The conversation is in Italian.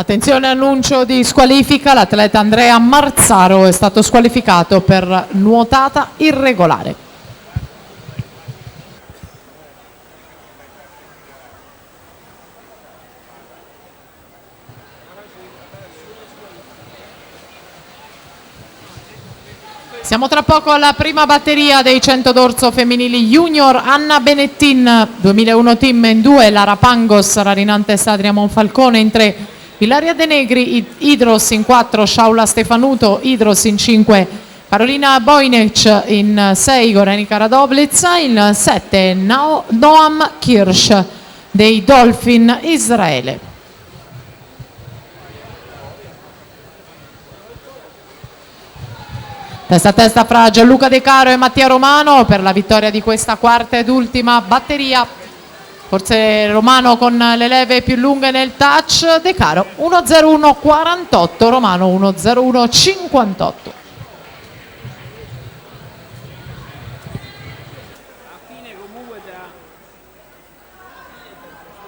Attenzione, annuncio di squalifica, l'atleta Andrea Marzaro è stato squalificato per nuotata irregolare. Siamo tra poco alla prima batteria dei 100 d'orso femminili junior. Anna Benettin, 2001 team in 2, Lara Pangos, Rarinante Sadria Monfalcone in 3, Ilaria De Negri, Idros in 4, Sciaula Stefanuto, Idros in 5, Carolina Bojnec in 6, Gorenika Radoblic in 7, Noam Kirsch dei Dolphin Israele. Testa a testa fra Gianluca De Caro e Mattia Romano per la vittoria di questa quarta ed ultima batteria. Forse Romano con le leve più lunghe nel touch. De Caro 1.01.48, Romano 1.01.58.